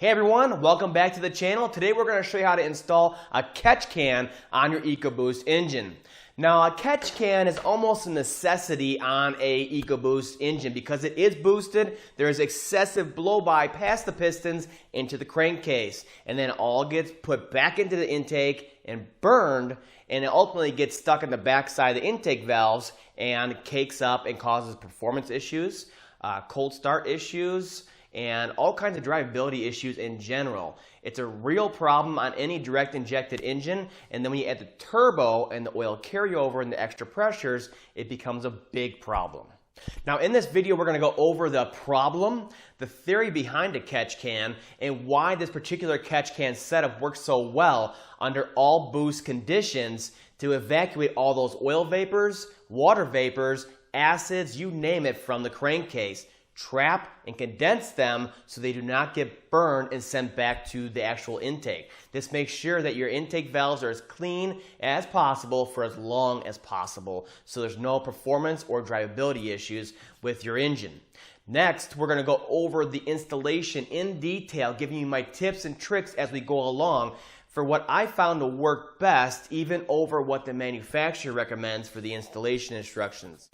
Hey everyone, welcome back to the channel. Today we're going to show you how to install a catch can on your Ecoboost engine. Now a catch can is almost a necessity on a Ecoboost engine because it is boosted. There is excessive blow-by past the pistons into the crankcase, and then all gets put back into the intake and burned, and it ultimately gets stuck in the backside of the intake valves and cakes up and causes performance issues, cold start issues, and all kinds of drivability issues in general. It's a real problem on any direct injected engine, and then when you add the turbo and the oil carryover and the extra pressures, it becomes a big problem. Now in this video we're going to go over the problem, the theory behind a catch can, and why this particular catch can setup works so well under all boost conditions to evacuate all those oil vapors, water vapors, acids, you name it, from the crankcase. Trap and condense them so they do not get burned and sent back to the actual intake. This makes sure that your intake valves are as clean as possible for as long as possible, so there's no performance or drivability issues with your engine. Next, we're going to go over the installation in detail, giving you my tips and tricks as we go along for what I found to work best, even over what the manufacturer recommends for the installation instructions.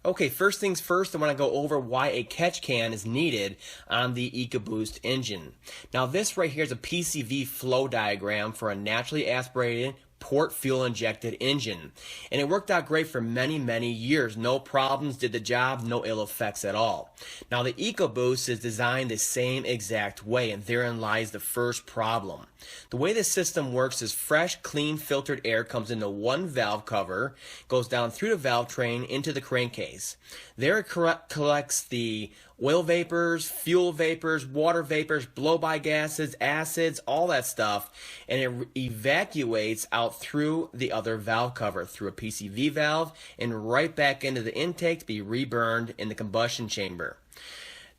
Okay, first things first, I want to go over why a catch can is needed on the Ecoboost engine. Now this right here is a PCV flow diagram for a naturally aspirated port fuel injected engine, and it worked out great for many years. No problems, did the job, no ill effects at all. Now the Ecoboost is designed the same exact way, and therein lies the first problem. The way this system works is fresh, clean, filtered air comes into one valve cover, goes down through the valve train into the crankcase. There it collects the oil vapors, fuel vapors, water vapors, blow-by gases, acids, all that stuff, and it evacuates out through the other valve cover, through a PCV valve, and right back into the intake to be reburned in the combustion chamber.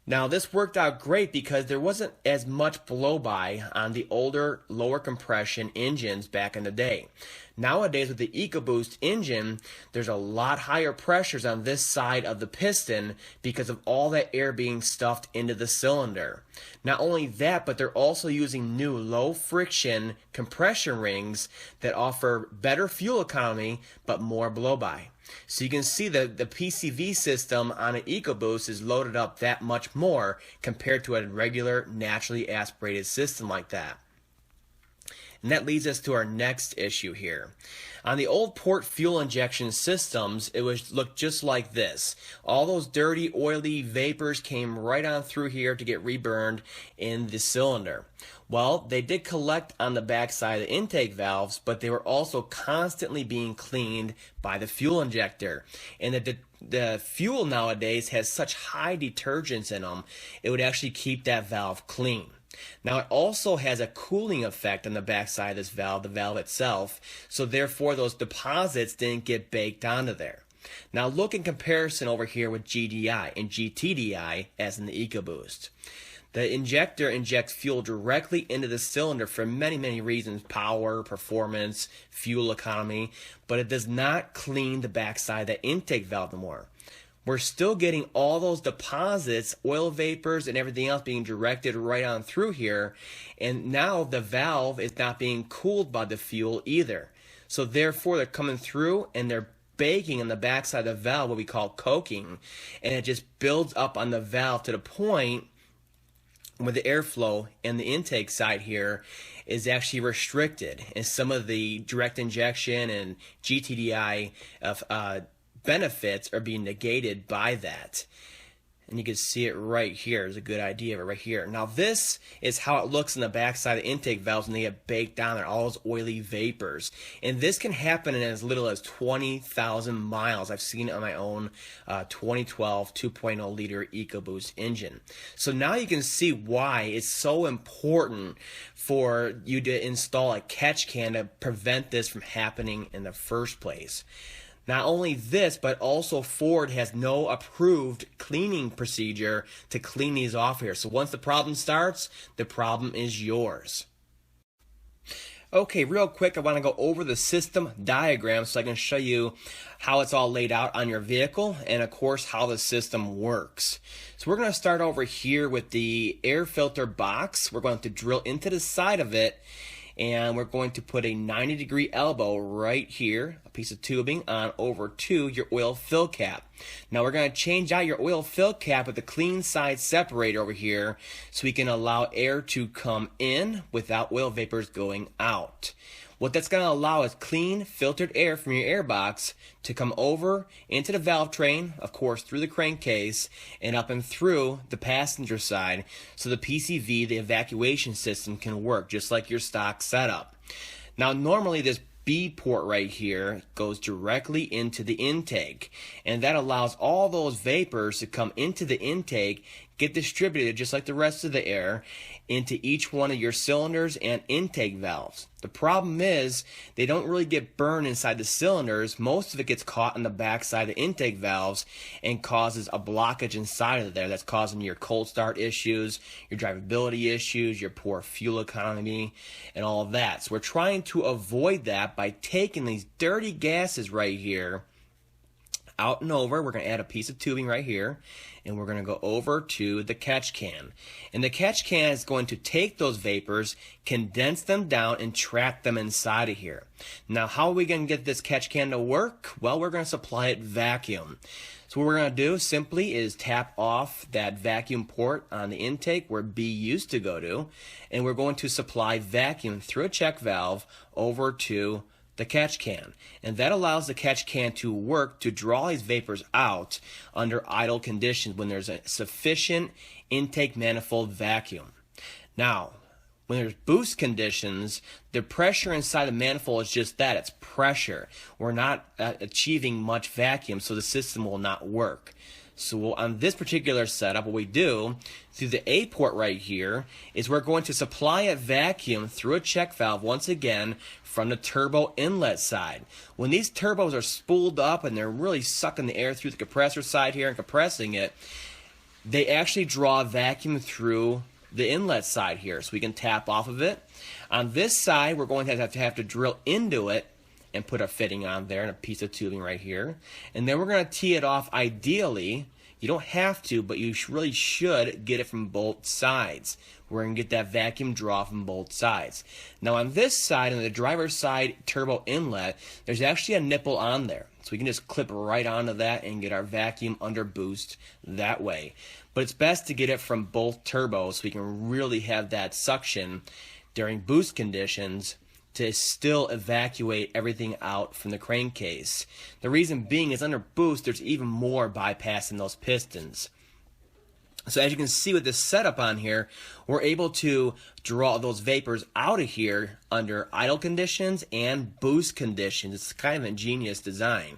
Now this worked out great because there wasn't as much blow-by on the older, lower compression engines back in the day. Nowadays with the Ecoboost engine, there's a lot higher pressures on this side of the piston because of all that air being stuffed into the cylinder. Not only that, but they're also using new low friction compression rings that offer better fuel economy but more blow-by. So you can see that the PCV system on an Ecoboost is loaded up that much more compared to a regular naturally aspirated system like that. And that leads us to our next issue here. On the old port fuel injection systems, it would look just like this. All those dirty, oily vapors came right on through here to get reburned in the cylinder. Well, they did collect on the backside of the intake valves, but they were also constantly being cleaned by the fuel injector. And the fuel nowadays has such high detergents in them, it would actually keep that valve clean. Now it also has a cooling effect on the backside of this valve, the valve itself, so therefore those deposits didn't get baked onto there. Now look in comparison over here with GDI and GTDI as in the Ecoboost. The injector injects fuel directly into the cylinder for many reasons: power, performance, fuel economy, but it does not clean the backside of the intake valve anymore. We're still getting all those deposits, oil vapors, and everything else being directed right on through here, and now the valve is not being cooled by the fuel either. So therefore they're coming through and they're baking on the backside of the valve, what we call coking, and it just builds up on the valve to the point where the airflow in the intake side here is actually restricted, and some of the direct injection and GTDI benefits are being negated by that. And you can see it right here. There's a good idea of it right here. Now this is how it looks in the backside of the intake valves when they get baked down there, all those oily vapors. And this can happen in as little as 20,000 miles. I've seen it on my own 2012 2.0 liter Ecoboost engine. So now you can see why it's so important for you to install a catch can to prevent this from happening in the first place. Not only this, but also Ford has no approved cleaning procedure to clean these off here. So once the problem starts, the problem is yours. Okay, real quick, I want to go over the system diagram so I can show you how it's all laid out on your vehicle and, of course, how the system works. So we're going to start over here with the air filter box. We're going to drill into the side of it, and we're going to put a 90-degree elbow right here, a piece of tubing, on over to your oil fill cap. Now we're going to change out your oil fill cap with the clean side separator over here so we can allow air to come in without oil vapors going out. What that's going to allow is clean, filtered air from your air box to come over into the valve train, of course, through the crankcase, and up and through the passenger side so the PCV, the evacuation system, can work just like your stock setup. Now, normally this B port right here goes directly into the intake, and that allows all those vapors to come into the intake, get distributed just like the rest of the air into each one of your cylinders and intake valves. The problem is they don't really get burned inside the cylinders. Most of it gets caught on the back side of the intake valves and causes a blockage inside of there that's causing your cold start issues, your drivability issues, your poor fuel economy, and all of that. So we're trying to avoid that by taking these dirty gases right here out and over. We're going to add a piece of tubing right here, and we're going to go over to the catch can. And the catch can is going to take those vapors, condense them down, and trap them inside of here. Now, how are we going to get this catch can to work? Well, we're going to supply it vacuum. So what we're going to do simply is tap off that vacuum port on the intake where B used to go to, and we're going to supply vacuum through a check valve over to the catch can, and that allows the catch can to work to draw these vapors out under idle conditions when there's a sufficient intake manifold vacuum. Now, when there's boost conditions, the pressure inside the manifold is just that, it's pressure. We're not achieving much vacuum, so the system will not work. So on this particular setup, what we do through the A port right here is we're going to supply a vacuum through a check valve once again from the turbo inlet side. When these turbos are spooled up and they're really sucking the air through the compressor side here and compressing it, they actually draw vacuum through the inlet side here, so we can tap off of it. On this side, we're going to have to drill into it and put a fitting on there and a piece of tubing right here. And then we're going to tee it off ideally. You don't have to, but you really should get it from both sides. We're going to get that vacuum draw from both sides. Now on this side, on the driver's side turbo inlet, there's actually a nipple on there. So we can just clip right onto that and get our vacuum under boost that way. But it's best to get it from both turbos so we can really have that suction during boost conditions to still evacuate everything out from the crankcase. The reason being is under boost, there's even more bypassing those pistons. So as you can see with this setup on here, we're able to draw those vapors out of here under idle conditions and boost conditions. It's kind of an ingenious design.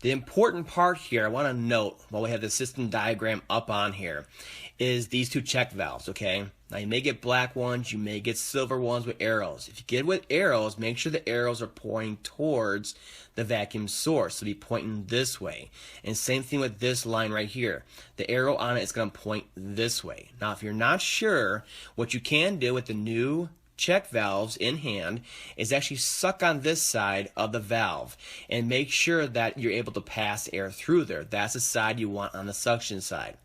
The important part here, I want to note while we have the system diagram up on here, is these two check valves, okay? Now you may get black ones, you may get silver ones with arrows. If you get with arrows, make sure the arrows are pointing towards the vacuum source. So be pointing this way. And same thing with this line right here. The arrow on it is going to point this way. Now if you're not sure, what you can do with the new check valves in hand is actually suck on this side of the valve and make sure that you're able to pass air through there. That's the side you want on the suction side.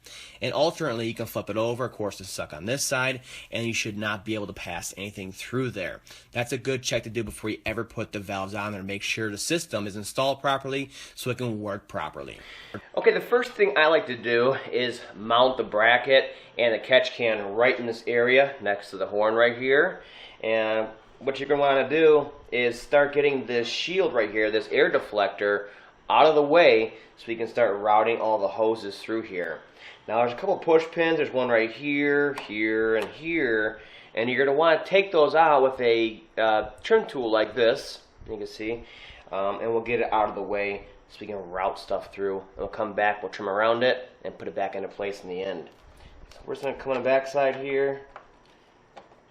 And alternately, you can flip it over, of course, to suck on this side, and you should not be able to pass anything through there. That's a good check to do before you ever put the valves on there to make sure the system is installed properly so it can work properly. Okay, the first thing I like to do is mount the bracket and the catch can right in this area next to the horn right here. And what you're going to want to do is start getting this shield right here, this air deflector, out of the way so we can start routing all the hoses through here. Now there's a couple push pins. There's one right here, here, and here. And you're going to want to take those out with a trim tool like this, you can see, and we'll get it out of the way so we can route stuff through. And we'll come back, we'll trim around it, and put it back into place in the end. So we're just going to come on the back side here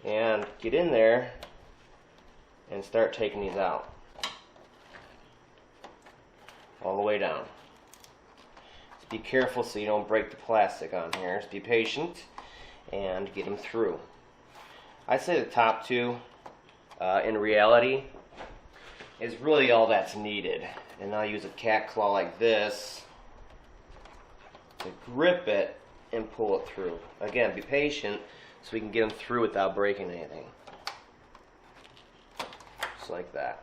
and get in there and start taking these out all the way down. Just be careful so you don't break the plastic on here. Just be patient and get them through. I'd say the top two in reality, is really all that's needed. And I'll use a cat claw like this to grip it and pull it through. Again, be patient so we can get them through without breaking anything. Just like that.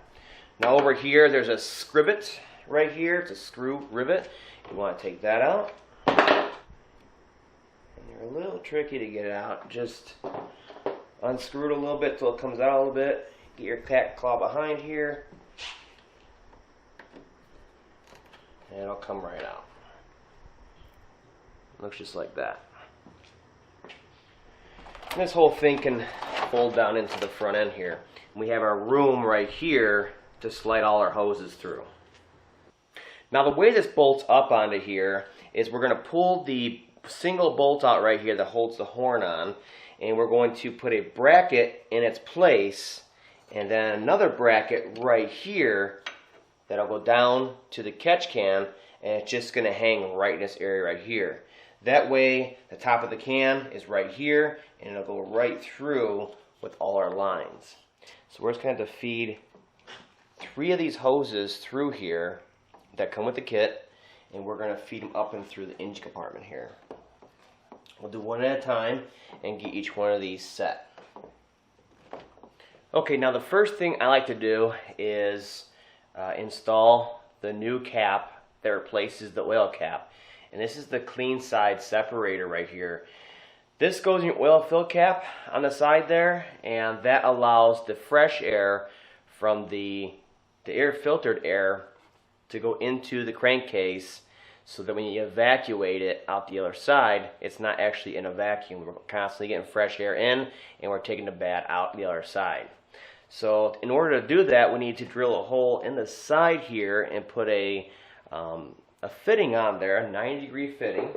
Now over here, there's a scrivet right here. It's a screw rivet. You want to take that out. And they're a little tricky to get it out. Just unscrew it a little bit till it comes out a little bit. Get your cat claw behind here. And it'll come right out. Looks just like that. And this whole thing can fold down into the front end here. We have our room right here to slide all our hoses through. Now the way this bolts up onto here is we're going to pull the single bolt out right here that holds the horn on, and we're going to put a bracket in its place, and then another bracket right here that'll go down to the catch can, and it's just going to hang right in this area right here. That way the top of the can is right here, and it'll go right through with all our lines. So we're just going to have to feed 3 of these hoses through here that come with the kit, and we're going to feed them up and through the engine compartment here. We'll do one at a time and get each one of these set. Okay, now the first thing I like to do is install the new cap that replaces the oil cap. And this is the clean side separator right here. This goes in your oil fill cap on the side there, and that allows the fresh air from the air filtered air to go into the crankcase, so that when you evacuate it out the other side, it's not actually in a vacuum. We're constantly getting fresh air in, and we're taking the bad out the other side. So in order to do that, we need to drill a hole in the side here and put a fitting on there, a 90-degree fitting.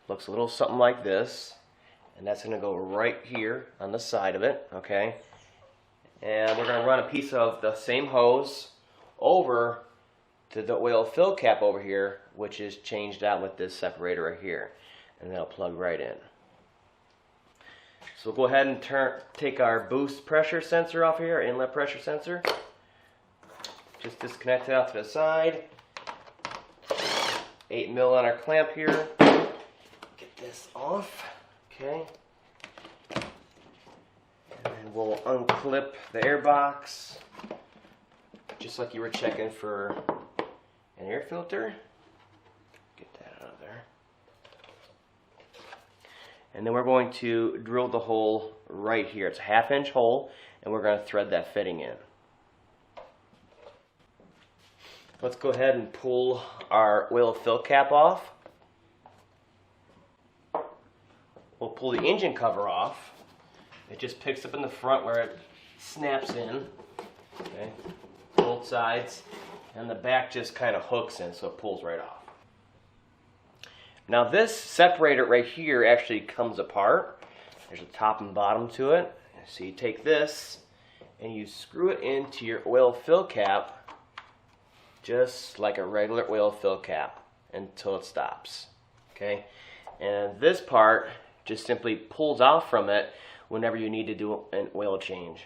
Looks a little something like this, and that's going to go right here on the side of it, okay? And we're going to run a piece of the same hose over to the oil fill cap over here, which is changed out with this separator right here, and that'll plug right in. So we'll go ahead and take our boost pressure sensor off here, inlet pressure sensor. Just disconnect it out to the side. 8 mil on our clamp here. Get this off, okay. And then we'll unclip the air box, just like you were checking for an air filter. Get that out of there. And then we're going to drill the hole right here. It's a 1/2-inch hole, and we're going to thread that fitting in. Let's go ahead and pull our oil fill cap off. We'll pull the engine cover off. It just picks up in the front where it snaps in. Okay. Both sides, and the back just kind of hooks in, so it pulls right off. Now this separator right here actually comes apart. There's a top and bottom to it. So you take this and you screw it into your oil fill cap just like a regular oil fill cap until it stops. Okay, and this part just simply pulls out from it whenever you need to do an oil change.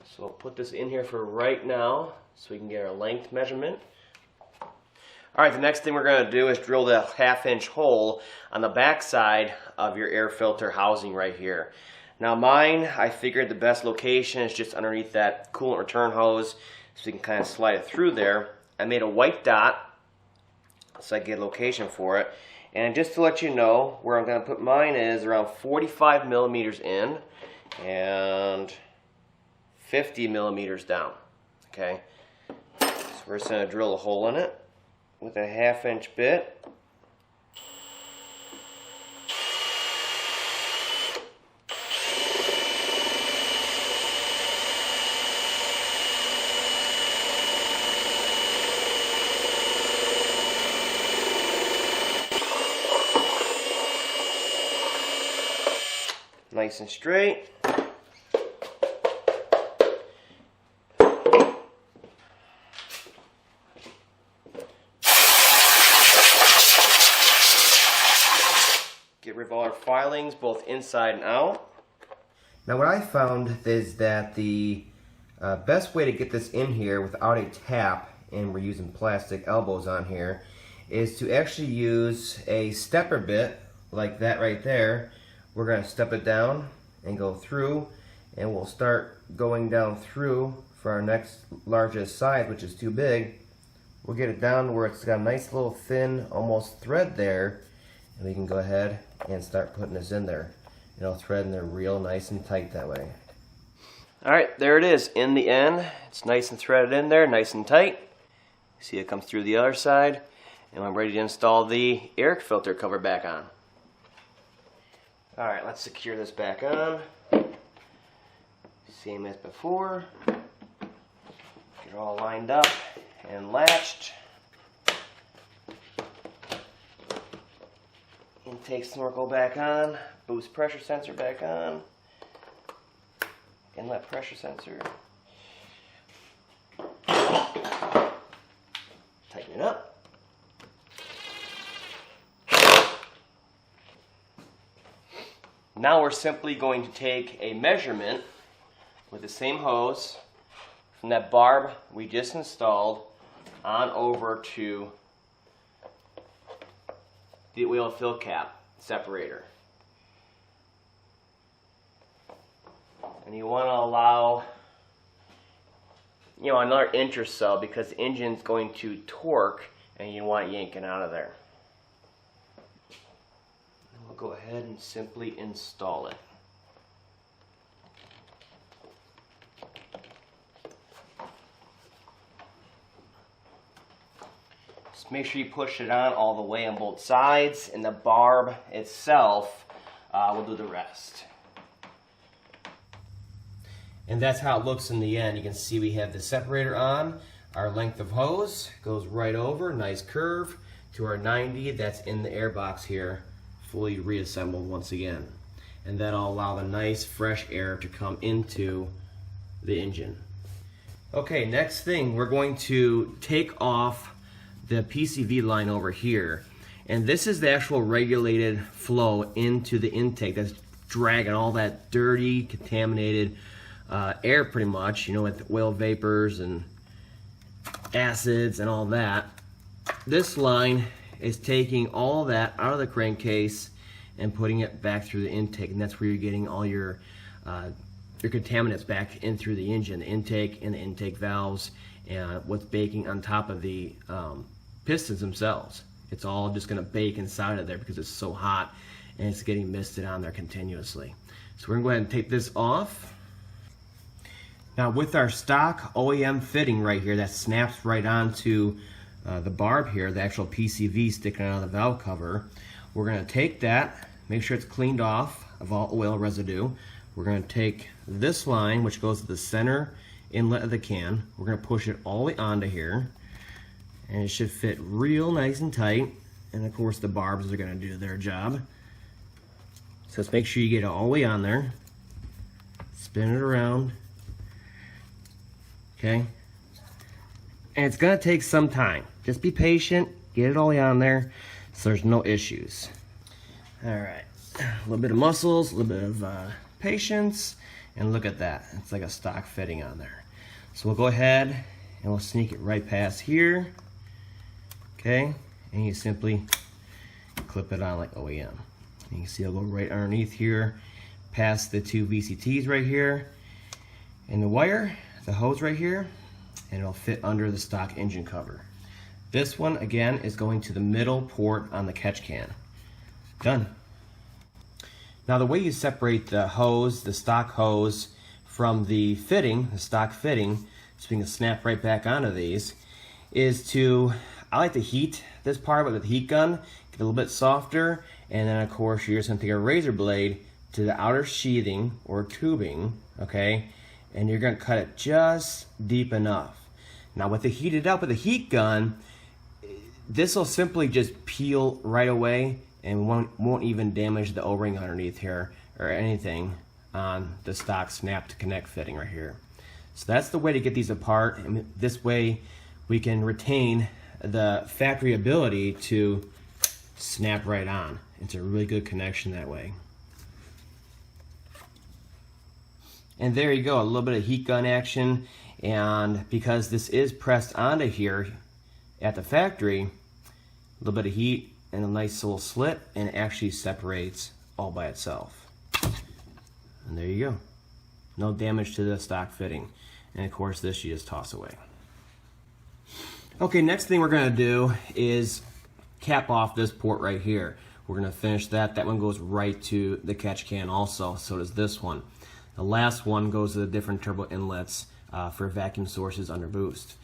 So we'll put this in here for right now so we can get our length measurement. Alright, the next thing we're going to do is drill the 1/2-inch hole on the back side of your air filter housing right here. Now mine, I figured the best location is just underneath that coolant return hose, so we can kind of slide it through there. I made a white dot so I get a location for it. And just to let you know, where I'm going to put mine is around 45 millimeters in and 50 millimeters down. Okay, so we're just going to drill a hole in it with a 1/2-inch bit. Nice and straight. Get rid of all our filings, both inside and out. Now what I found is that the best way to get this in here without a tap, and we're using plastic elbows on here, is to actually use a stepper bit like that right there. We're going to step it down and go through, and we'll start going down through for our next largest size, which is too big. We'll get it down where it's got a nice little thin almost thread there, and we can go ahead and start putting this in there. It'll thread in there real nice and tight that way. Alright, there it is in the end. It's nice and threaded in there, nice and tight. See it comes through the other side, and I'm ready to install the air filter cover back on. Alright, let's secure this back on. Same as before. Get it all lined up and latched. Intake snorkel back on. Boost pressure sensor back on. Inlet pressure sensor. Tighten it up. Now we're simply going to take a measurement with the same hose from that barb we just installed on over to the oil fill cap separator. And you want to allow, another inch or so, because the engine's going to torque and you want it yanking out of there. And we'll go ahead and simply install it. Just make sure you push it on all the way on both sides, and the barb itself will do the rest. And that's how it looks in the end. You can see we have the separator on. Our length of hose goes right over, nice curve, to our 90 that's in the air box here, fully reassembled once again. And that'll allow the nice fresh air to come into the engine. Okay, next thing, we're going to take off the PCV line over here. And this is the actual regulated flow into the intake that's dragging all that dirty, contaminated air pretty much, with oil vapors and acids and all that. This line is taking all that out of the crankcase and putting it back through the intake, and that's where you're getting all your contaminants back in through the engine, the intake and the intake valves, and what's baking on top of the pistons themselves. It's all just going to bake inside of there because it's so hot and it's getting misted on there continuously. So we're going to go ahead and take this off. Now with our stock OEM fitting right here that snaps right onto the barb here, the actual PCV sticking out of the valve cover, we're going to take that, make sure it's cleaned off of all oil residue. We're going to take this line, which goes to the center inlet of the can. We're going to push it all the way onto here, and it should fit real nice and tight. And of course the barbs are going to do their job. So let's make sure you get it all the way on there. Spin it around. Okay, and it's going to take some time. Just be patient, get it all the way on there so there's no issues. Alright, a little bit of muscles, a little bit of patience, and look at that. It's like a stock fitting on there. So we'll go ahead and we'll sneak it right past here. Okay, and you simply clip it on like OEM. You can see it'll go right underneath here, past the two VCTs right here, and the wire, the hose right here, and it'll fit under the stock engine cover. This one again is going to the middle port on the catch can. Done. Now the way you separate the hose, the stock hose, from the fitting, the stock fitting, so we can snap right back onto these, is to, I like to heat this part with a heat gun, get a little bit softer, and then of course you're just going to take a razor blade to the outer sheathing or tubing, okay, and you're going to cut it just deep enough. Now with the heated up with a heat gun, this will simply just peel right away and won't even damage the O-ring underneath here or anything on the stock snap to connect fitting right here. So that's the way to get these apart, and this way we can retain the factory ability to snap right on. It's a really good connection that way. And there you go, a little bit of heat gun action. And because this is pressed onto here at the factory, a little bit of heat and a nice little slit, and it actually separates all by itself. And there you go. No damage to the stock fitting. And of course this you just toss away. Okay, next thing we're going to do is cap off this port right here. We're going to finish that. That one goes right to the catch can also. So does this one. The last one goes to the different turbo inlets for vacuum sources under boost.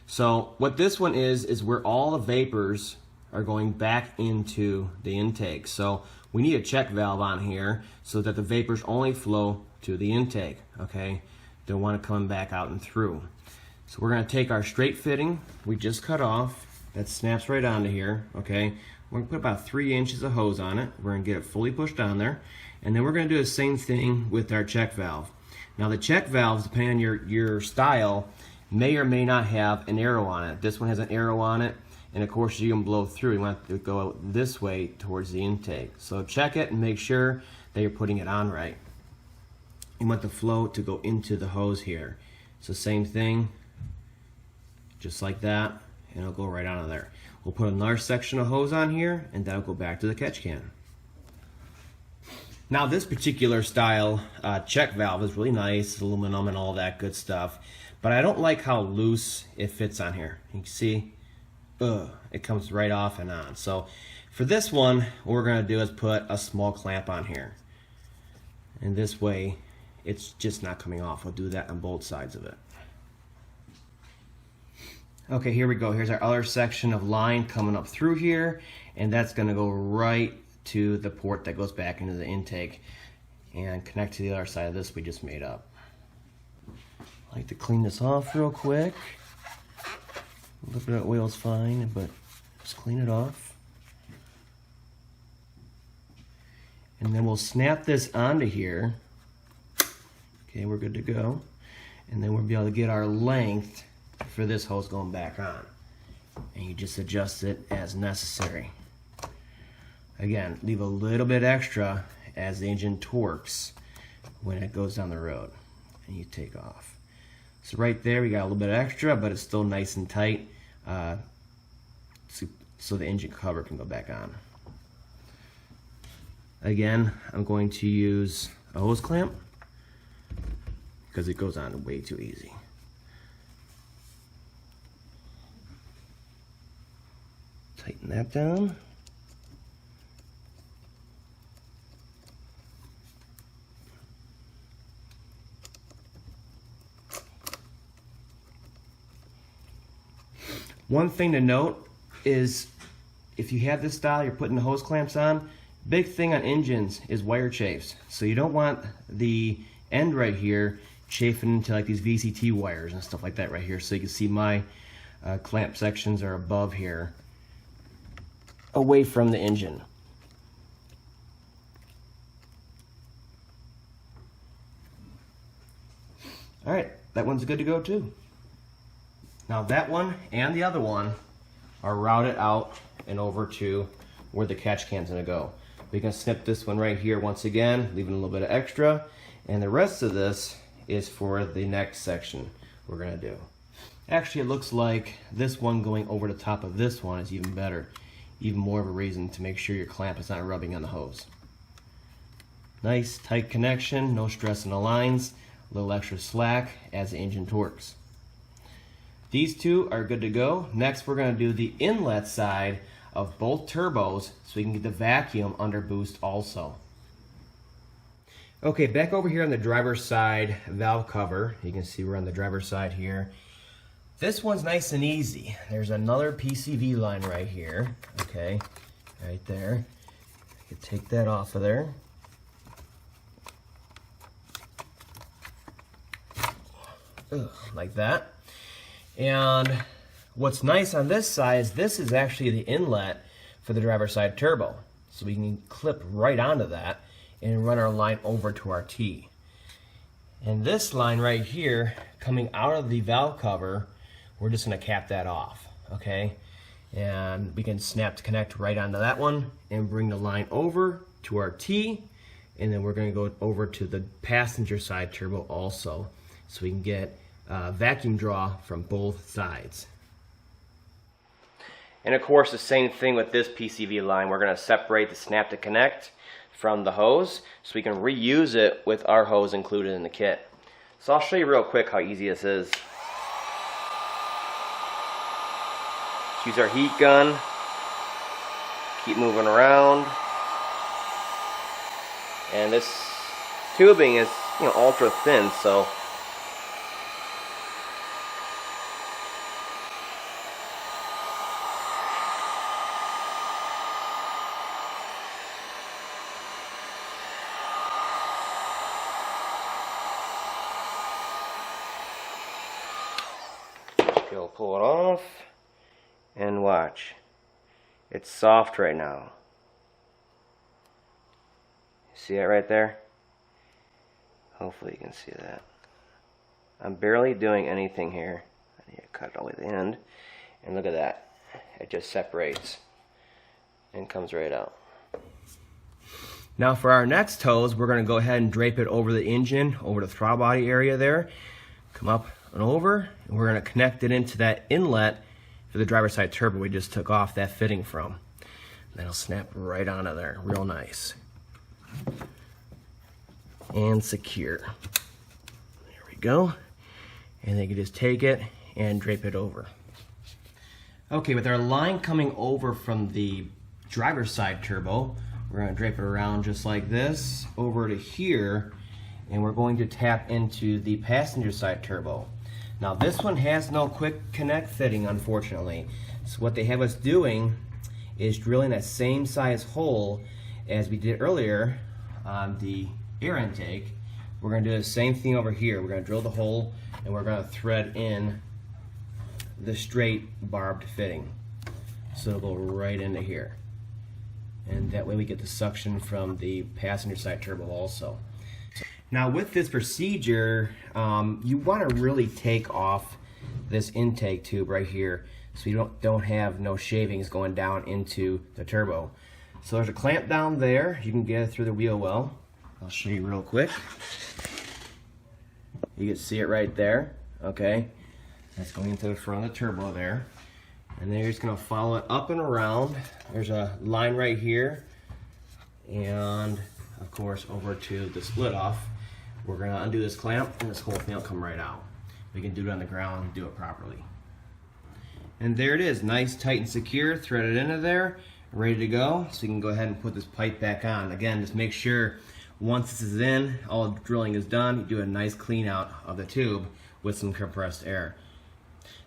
So what this one is where all the vapors are going back into the intake. So we need a check valve on here so that the vapors only flow to the intake. Okay, don't want to come back out and through. So we're going to take our straight fitting we just cut off. That snaps right onto here. Okay, we're going to put about 3 inches of hose on it. We're going to get it fully pushed on there. And then we're going to do the same thing with our check valve. Now the check valves, depending on your style, may or may not have an arrow on it. This one has an arrow on it, and of course you can blow through. You want to go this way towards the intake. So check it and make sure that you're putting it on right. You want the flow to go into the hose here. So same thing, just like that, and it'll go right onto there. We'll put another section of hose on here, and that'll go back to the catch can. Now this particular style check valve is really nice, aluminum and all that good stuff, but I don't like how loose it fits on here. You can see, it comes right off and on. So for this one, what we're going to do is put a small clamp on here, and this way it's just not coming off. We'll do that on both sides of it. Okay, here we go. Here's our other section of line coming up through here, and that's going to go right to the port that goes back into the intake and connect to the other side of this we just made up. I like to clean this off real quick. A little bit of oil is fine, but just clean it off. And then we'll snap this onto here. Okay, we're good to go. And then we'll be able to get our length for this hose going back on. And you just adjust it as necessary. Again, leave a little bit extra as the engine torques when it goes down the road, and you take off. So right there we got a little bit extra, but it's still nice and tight, so the engine cover can go back on. Again, I'm going to use a hose clamp because it goes on way too easy. Tighten that down. One thing to note is if you have this style, you're putting the hose clamps on, big thing on engines is wire chafes. So you don't want the end right here chafing into like these VCT wires and stuff like that right here. So you can see my clamp sections are above here, away from the engine. All right, that one's good to go too. Now that one and the other one are routed out and over to where the catch can's gonna go. We can snip this one right here once again, leaving a little bit of extra, and the rest of this is for the next section we're gonna do. Actually, it looks like this one going over the top of this one is even better. Even more of a reason to make sure your clamp is not rubbing on the hose. Nice tight connection, no stress in the lines, a little extra slack as the engine torques. These two are good to go. Next, we're going to do the inlet side of both turbos so we can get the vacuum under boost also. Okay, back over here on the driver's side valve cover. You can see we're on the driver's side here. This one's nice and easy. There's another PCV line right here. Okay, right there. I can take that off of there. Like that. And what's nice on this side is this is actually the inlet for the driver's side turbo. So we can clip right onto that and run our line over to our T. And this line right here, coming out of the valve cover, we're just gonna cap that off, okay? And we can snap to connect right onto that one and bring the line over to our T and then we're going to go over to the passenger side turbo also, so we can get vacuum draw from both sides. And of course, the same thing with this PCV line. We're going to separate the snap to connect from the hose so we can reuse it with our hose included in the kit. So I'll show you real quick how easy this is. Let's use our heat gun. Keep moving around. And this tubing is, ultra thin, so go pull it off and watch. It's soft right now. See it right there? Hopefully you can see that. I'm barely doing anything here. I need to cut it all the way to the end. And look at that. It just separates and comes right out. Now for our next hose, we're going to go ahead and drape it over the engine, over the throttle body area there. Come up and over, and we're going to connect it into that inlet for the driver's side turbo we just took off that fitting from. That'll snap right onto there, real nice. And secure. There we go. And then you can just take it and drape it over. Okay, with our line coming over from the driver's side turbo, we're going to drape it around just like this over to here, and we're going to tap into the passenger side turbo. Now this one has no quick connect fitting, unfortunately. So what they have us doing is drilling that same size hole as we did earlier on the air intake. We're going to do the same thing over here. We're going to drill the hole and we're going to thread in the straight barbed fitting. So it'll go right into here. And that way we get the suction from the passenger side turbo also. Now with this procedure, you want to really take off this intake tube right here so you don't have no shavings going down into the turbo. So there's a clamp down there. You can get it through the wheel well. I'll show you real quick. You can see it right there. Okay, that's going into the front of the turbo there. And then you're just going to follow it up and around. There's a line right here. And of course over to the split off. We're going to undo this clamp and this whole thing will come right out. We can do it on the ground and do it properly. And there it is, nice, tight, and secure, threaded into there, ready to go. So you can go ahead and put this pipe back on. Again, just make sure once this is in, all the drilling is done, you do a nice clean out of the tube with some compressed air.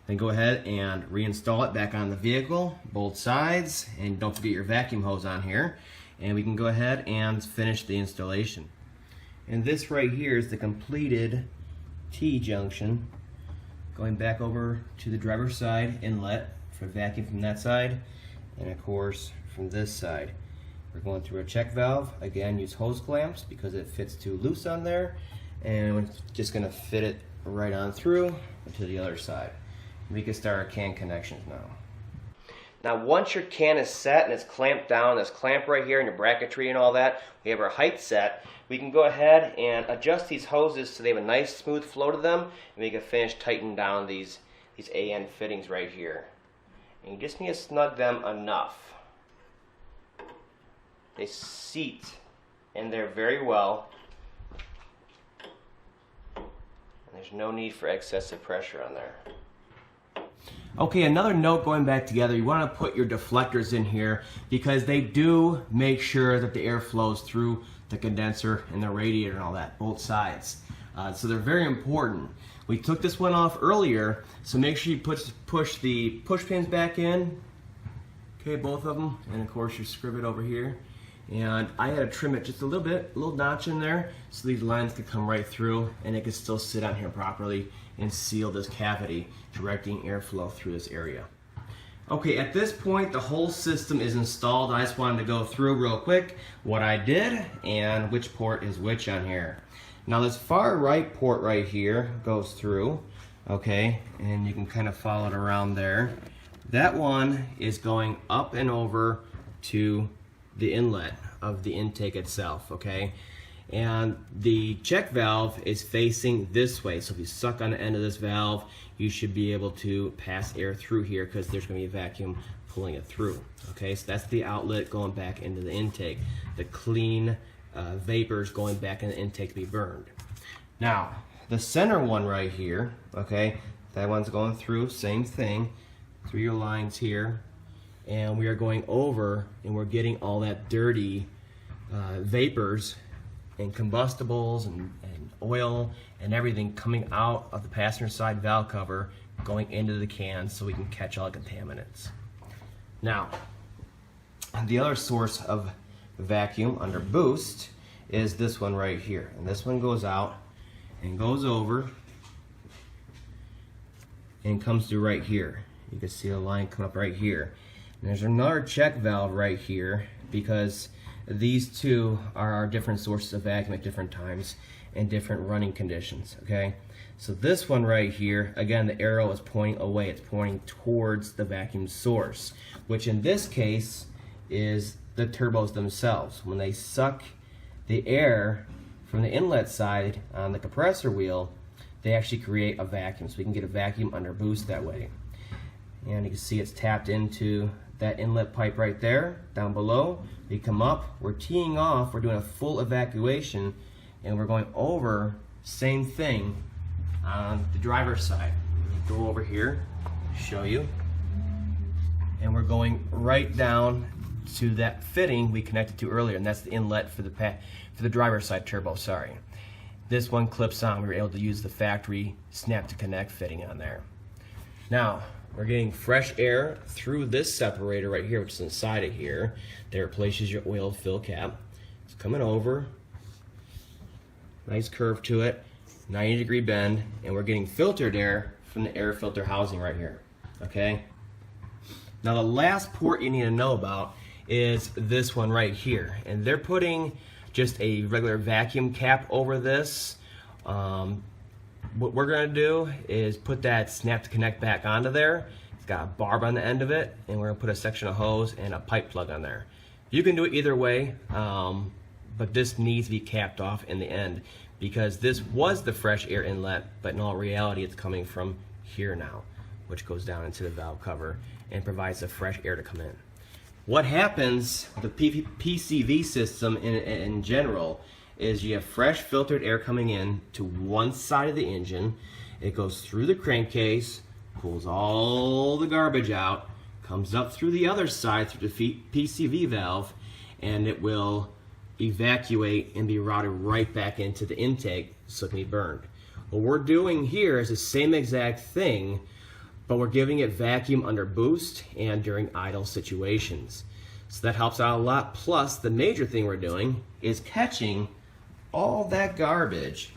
Then go ahead and reinstall it back on the vehicle, both sides, and don't forget your vacuum hose on here. And we can go ahead and finish the installation. And this right here is the completed T-junction going back over to the driver's side inlet for vacuum from that side, and of course from this side. We're going through a check valve. Again, use hose clamps because it fits too loose on there, and we're just going to fit it right on through to the other side. We can start our can connections now. Now once your can is set and it's clamped down, this clamp right here and your bracketry and all that, we have our height set. We can go ahead and adjust these hoses so they have a nice smooth flow to them, and we can finish tightening down these AN fittings right here. And you just need to snug them enough. They seat in there very well, and there's no need for excessive pressure on there. Okay, another note going back together, you want to put your deflectors in here because they do make sure that the air flows through the condenser and the radiator and all that, both sides. So they're very important. We took this one off earlier, so make sure you push the push pins back in. Okay, both of them, and of course your scrivet over here. And I had to trim it just a little bit, a little notch in there, so these lines could come right through and it could still sit on here properly and seal this cavity, directing airflow through this area. Okay, at this point the whole system is installed. I just wanted to go through real quick what I did and which port is which on here. Now this far right port right here goes through, okay, and you can kind of follow it around there. That one is going up and over to the inlet of the intake itself, okay? And the check valve is facing this way. So if you suck on the end of this valve, you should be able to pass air through here because there's going to be a vacuum pulling it through. Okay, so that's the outlet going back into the intake. The clean vapors going back in the intake to be burned. Now, the center one right here, okay, that one's going through, same thing, through your lines here. And we are going over and we're getting all that dirty vapors and combustibles and oil and everything coming out of the passenger side valve cover going into the can so we can catch all the contaminants. Now, the other source of vacuum under boost is this one right here. And this one goes out and goes over and comes through right here. You can see a line come up right here. And there's another check valve right here because these two are our different sources of vacuum at different times and different running conditions, okay? So this one right here, again, the arrow is pointing away. It's pointing towards the vacuum source, which in this case is the turbos themselves. When they suck the air from the inlet side on the compressor wheel, they actually create a vacuum. So we can get a vacuum under boost that way. And you can see it's tapped into that inlet pipe right there, down below. We come up, we're teeing off, we're doing a full evacuation, and we're going over, same thing, on the driver's side. Go over here, show you. And we're going right down to that fitting we connected to earlier, and that's the inlet for the driver's side turbo, sorry. This one clips on, we were able to use the factory snap to connect fitting on there. Now, we're getting fresh air through this separator right here, which is inside of here. That replaces your oil fill cap. It's coming over. Nice curve to it. 90-degree bend. And we're getting filtered air from the air filter housing right here. Okay? Now the last port you need to know about is this one right here. And they're putting just a regular vacuum cap over this. What we're going to do is put that snap to connect back onto there. It's got a barb on the end of it, and we're going to put a section of hose and a pipe plug on there. You can do it either way, but this needs to be capped off in the end because this was the fresh air inlet, but in all reality it's coming from here now, which goes down into the valve cover and provides the fresh air to come in. What happens with the PCV system in general is you have fresh filtered air coming in to one side of the engine. It goes through the crankcase, pulls all the garbage out, comes up through the other side through the PCV valve, and it will evacuate and be routed right back into the intake so it can be burned. What we're doing here is the same exact thing, but we're giving it vacuum under boost and during idle situations. So that helps out a lot. Plus, the major thing we're doing is catching all that garbage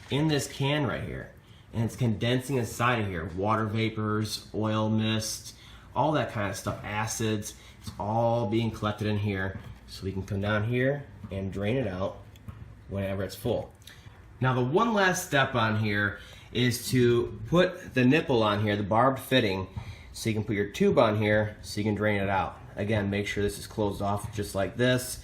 in this can right here, and it's condensing inside of here. Water vapors, oil mist, all that kind of stuff, acids, it's all being collected in here so we can come down here and drain it out whenever it's full. Now the one last step on here is to put the nipple on here, the barbed fitting, so you can put your tube on here so you can drain it out. Again, make sure this is closed off just like this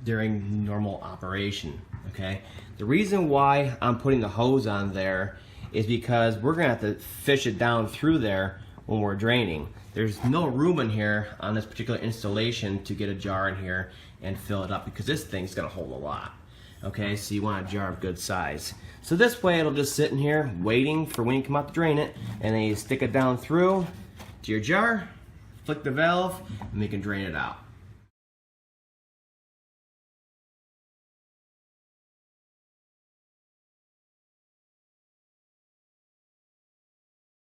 during normal operation, okay? The reason why I'm putting the hose on there is because we're gonna have to fish it down through there when we're draining. There's no room in here on this particular installation to get a jar in here and fill it up because this thing's gonna hold a lot, okay? So you want a jar of good size. So this way it'll just sit in here waiting for when you come out to drain it, and then you stick it down through to your jar, flick the valve, and you can drain it out.